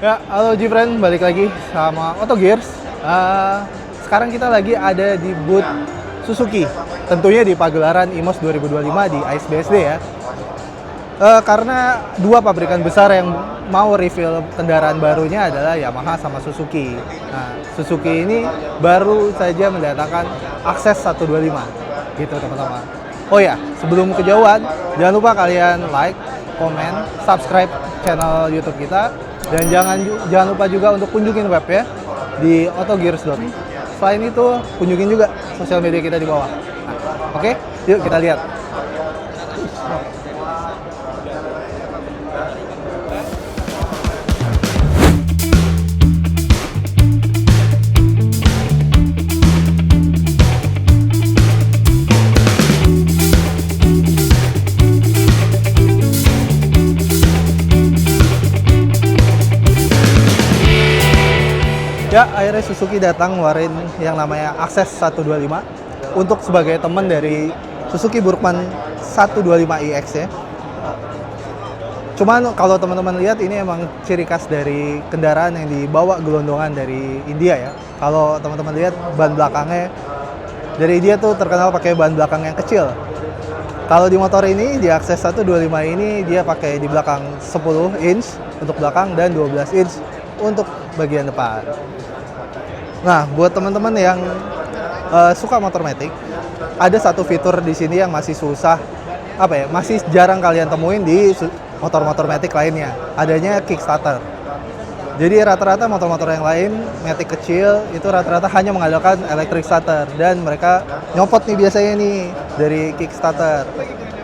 Ya, halo Gibran, balik lagi sama Auto Gears. Sekarang kita lagi ada di booth Suzuki, tentunya di pagelaran IMOS 2025 di ISBSD ya. Karena dua pabrikan besar yang mau reveal kendaraan barunya adalah Yamaha sama Suzuki. Nah, Suzuki ini baru saja mendatangkan Access 125, gitu teman-teman. Oh ya, sebelum kejauhan, jangan lupa kalian like, komen, subscribe channel YouTube kita, dan jangan lupa juga untuk kunjungin web ya di autogears.com. Selain itu, kunjungin juga sosial media kita di bawah. Nah, oke, yuk kita lihat. Ya, akhirnya Suzuki datang ngeluarin yang namanya Access 125 untuk sebagai teman dari Suzuki Burkman 125iX ya. Cuman kalau teman-teman lihat ini emang ciri khas dari kendaraan yang dibawa gelondongan dari India ya. Kalau teman-teman lihat ban belakangnya dari India tuh terkenal pakai ban belakang yang kecil. Kalau di motor ini, di Access 125 ini dia pakai di belakang 10 inch untuk belakang dan 12 inch untuk bagian depan. Nah, buat teman-teman yang suka motor matic, ada satu fitur di sini yang masih susah, masih jarang kalian temuin di motor-motor matic lainnya. Adanya kickstarter. Jadi rata-rata motor-motor yang lain, matic kecil, itu rata-rata hanya mengandalkan electric starter. Dan mereka nyopot nih biasanya nih dari kickstarter.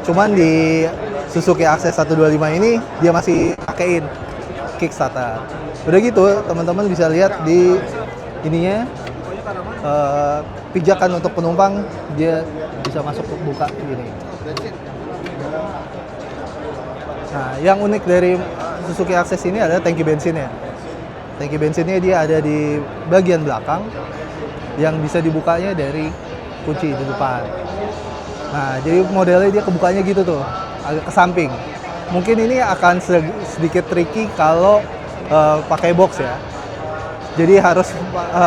Cuman di Suzuki Access 125 ini, dia masih pakein kickstarter. Udah gitu, teman-teman bisa lihat di ininya, pijakan untuk penumpang, dia bisa masuk buka gini. Nah, yang unik dari Suzuki Access ini adalah tangki bensinnya. Tangki bensinnya dia ada di bagian belakang yang bisa dibukanya dari kunci di depan. Nah, jadi modelnya dia kebukanya gitu tuh, agak ke samping. Mungkin ini akan sedikit tricky kalau pakai box ya. Jadi harus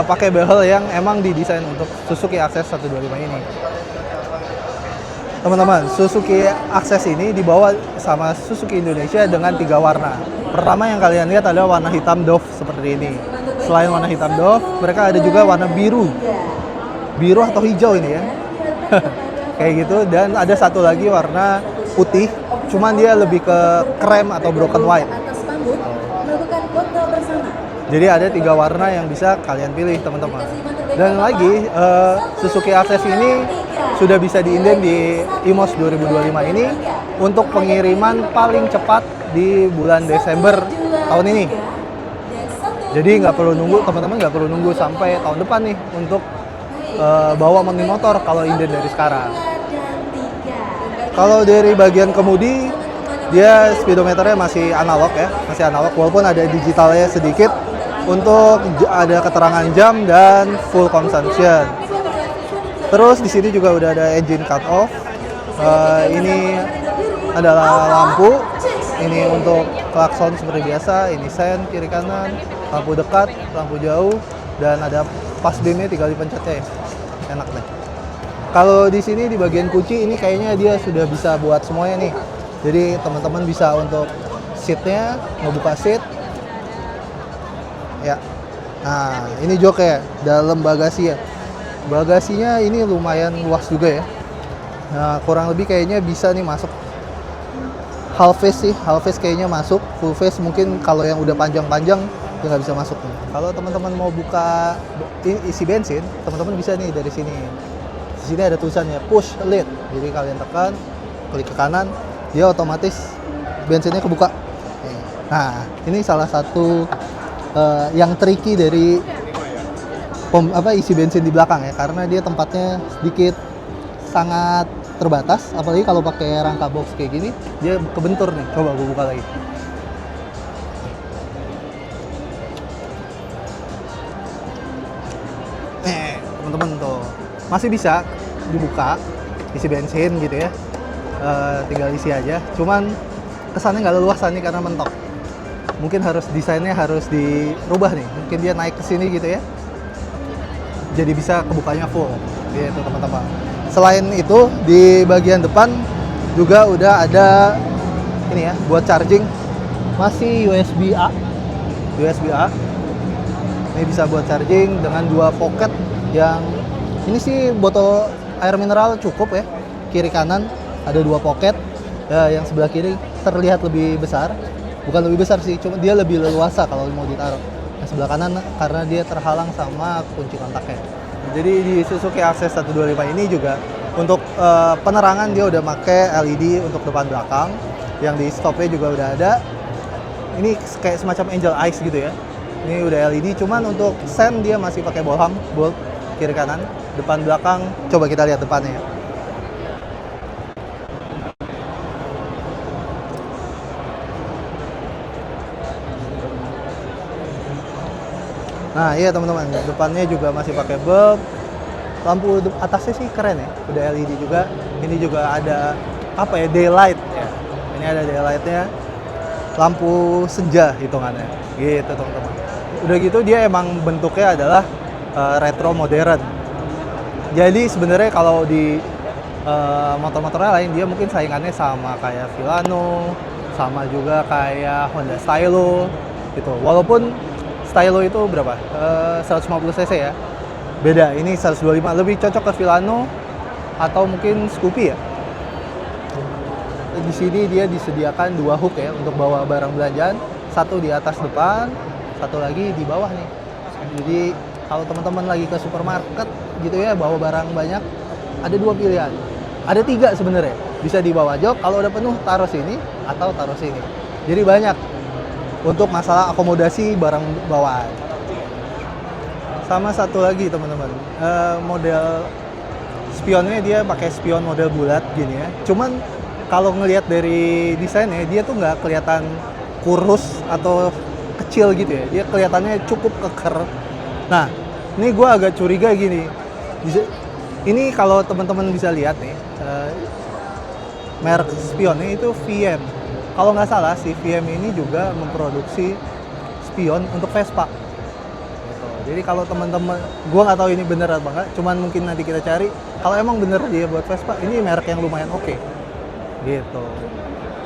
pakai behel yang emang didesain untuk Suzuki Access 125 ini. Teman-teman, Suzuki Access ini dibawa sama Suzuki Indonesia dengan 3 warna. Pertama yang kalian lihat adalah warna hitam doff seperti ini. Selain warna hitam doff, mereka ada juga warna biru. Biru atau hijau ini ya. Kayak gitu, dan ada satu lagi warna putih, cuman dia lebih ke krem atau broken white. Jadi ada 3 warna yang bisa kalian pilih teman-teman. Dan lagi Suzuki Access ini sudah bisa diinden di IMOS 2025 ini untuk pengiriman paling cepat di bulan Desember tahun ini. Jadi nggak perlu nunggu, teman-teman nggak perlu nunggu sampai tahun depan nih untuk bawa motor kalau inden dari sekarang. Kalau dari bagian kemudi, dia speedometernya masih analog ya, masih analog walaupun ada digitalnya sedikit untuk ada keterangan jam dan full consumption. Terus di sini juga udah ada engine cut off. Ini adalah lampu. Ini untuk klakson seperti biasa. Ini sen kiri kanan, lampu dekat, lampu jauh, dan ada pass beamnya tinggal dipencet ya. Enak deh. Kalau di sini di bagian kunci ini kayaknya dia sudah bisa buat semuanya nih. Jadi teman-teman bisa untuk seatnya, ngebuka seat. Ya. Nah, ini jok ya, dalam bagasi ya. Bagasinya ini lumayan luas juga ya. Nah, kurang lebih kayaknya bisa nih masuk half face sih. Half face kayaknya masuk. Full face mungkin kalau yang udah panjang-panjang dia nggak bisa masuk nih. Kalau teman-teman mau buka isi bensin, teman-teman bisa nih dari sini. Di sini ada tulisannya push lid. Jadi kalian tekan, klik ke kanan, dia otomatis bensinnya kebuka. Nah, ini salah satu yang tricky dari isi bensin di belakang ya, karena dia tempatnya sedikit sangat terbatas, apalagi kalau pakai rangka box kayak gini, dia kebentur nih. Coba gue buka lagi. Teman-teman tuh masih bisa dibuka isi bensin gitu ya, tinggal isi aja. Cuman kesannya nggak leluasa nih karena mentok. mungkin harus desainnya harus dirubah nih. Mungkin dia naik ke sini gitu ya. Jadi bisa kebukanya full. Gitu teman-teman. Selain itu di bagian depan juga udah ada ini ya buat charging, masih USB A. Ini bisa buat charging dengan 2 pocket yang ini sih botol air mineral cukup ya. Kiri kanan ada 2 pocket. Ya, yang sebelah kiri terlihat lebih besar. Bukan lebih besar sih, cuma dia lebih leluasa kalau mau ditaruh. Yang sebelah kanan karena dia terhalang sama kunci kontaknya. Jadi di Suzuki Access 125 ini juga untuk penerangan dia udah pakai LED untuk depan belakang. Yang di stopnya juga udah ada. Ini kayak semacam angel eyes gitu ya. Ini udah LED, cuman untuk sen dia masih pakai bohlam, bolt kiri kanan, depan belakang. Coba kita lihat depannya ya. Nah iya teman-teman, depannya juga masih pakai bulb. Lampu atasnya sih keren ya, udah LED juga. Ini juga ada apa ya, daylight ya. Ini ada daylightnya, lampu senja hitungannya, gitu teman-teman. Udah gitu dia emang bentuknya adalah retro modern. Jadi sebenarnya kalau di motor-motornya lain dia mungkin saingannya sama kayak Villano, sama juga kayak Honda Stylo gitu. Walaupun Stylo itu berapa? 150 cc ya. Beda, ini 125. Lebih cocok ke Villano atau mungkin Scoopy ya. Di sini dia disediakan 2 hook ya untuk bawa barang belanjaan. Satu di atas depan, satu lagi di bawah nih. Jadi kalau teman-teman lagi ke supermarket gitu ya, bawa barang banyak, ada 2 pilihan. Ada 3 sebenarnya. Bisa dibawa jok, kalau udah penuh taruh sini atau taruh sini. Jadi banyak untuk masalah akomodasi barang bawaan. Sama satu lagi teman-teman, model spionnya dia pakai spion model bulat gini ya. Cuman kalau ngelihat dari desainnya dia tuh nggak kelihatan kurus atau kecil gitu ya. Dia kelihatannya cukup keker. Nah, ini gue agak curiga gini. Ini kalau teman-teman bisa lihat nih, merek spionnya itu VM. Kalau nggak salah si VM ini juga memproduksi spion untuk Vespa. Gitu. Jadi kalau teman-teman, gue nggak tahu ini bener atau enggak, cuman mungkin nanti kita cari. Kalau emang bener dia buat Vespa, ini merek yang lumayan oke. Gitu.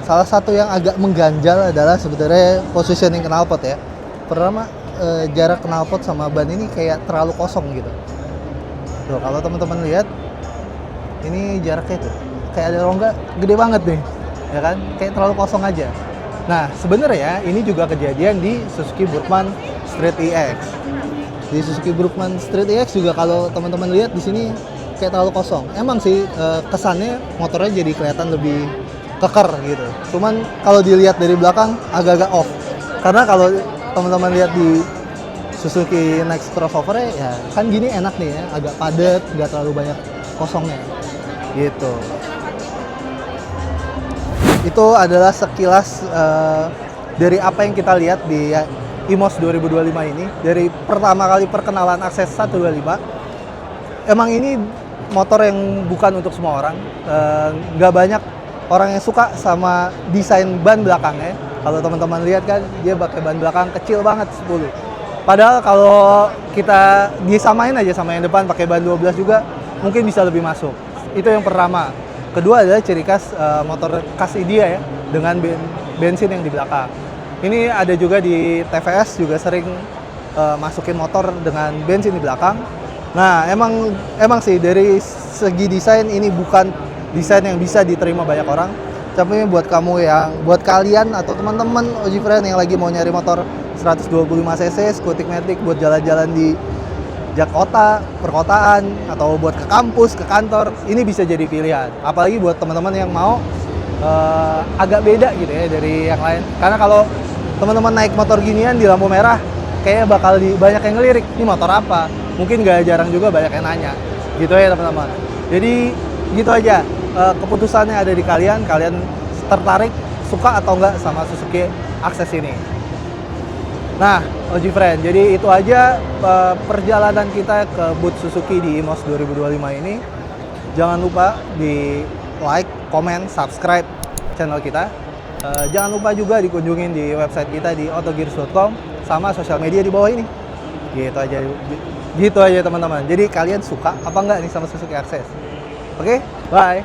Salah satu yang agak mengganjal adalah sebenarnya positioning knalpot ya. Pertama jarak knalpot sama ban ini kayak terlalu kosong gitu. Tuh kalau teman-teman lihat, ini jaraknya tuh kayak ada rongga gede banget nih. Ya kan, kayak terlalu kosong aja. Nah, sebenarnya ini juga kejadian di Suzuki Burgman Street EX. Di Suzuki Burgman Street EX juga kalau teman-teman lihat di sini kayak terlalu kosong. Emang sih kesannya motornya jadi kelihatan lebih keker gitu. Cuman kalau dilihat dari belakang agak-agak off. Karena kalau teman-teman lihat di Suzuki Next crossover ya kan gini enak nih ya, agak padat, nggak terlalu banyak kosongnya. Gitu. Itu adalah sekilas dari apa yang kita lihat di IMOS 2025 ini. Dari pertama kali perkenalan Access 125, emang ini motor yang bukan untuk semua orang. Nggak banyak orang yang suka sama desain ban belakangnya. Kalau teman-teman lihat kan, dia pakai ban belakang kecil banget, 10. Padahal kalau kita disamain aja sama yang depan pakai ban 12 juga, mungkin bisa lebih masuk. Itu yang pertama. Kedua adalah ciri khas motor khas India ya, dengan bensin yang di belakang. Ini ada juga di TVS juga sering masukin motor dengan bensin di belakang. Nah, emang sih dari segi desain ini bukan desain yang bisa diterima banyak orang. Tapi buat kalian atau teman-teman Oji Friend yang lagi mau nyari motor 125 cc Scootic Matic buat jalan-jalan di Jakarta, perkotaan, atau buat ke kampus, ke kantor, ini bisa jadi pilihan. Apalagi buat teman-teman yang mau agak beda gitu ya dari yang lain. Karena kalau teman-teman naik motor ginian di lampu merah, kayaknya bakal banyak yang ngelirik, ini motor apa? Mungkin gak jarang juga banyak yang nanya. Gitu ya teman-teman. Jadi gitu aja, keputusannya ada di kalian. Kalian tertarik, suka atau enggak sama Suzuki Access ini. Nah, Oji Friend, jadi itu aja perjalanan kita ke booth Suzuki di IMOS 2025 ini. Jangan lupa di like, comment, subscribe channel kita. Jangan lupa juga dikunjungin di website kita di autogears.com sama sosial media di bawah ini. Gitu aja teman-teman. Jadi kalian suka apa enggak nih sama Suzuki Access? Oke, bye.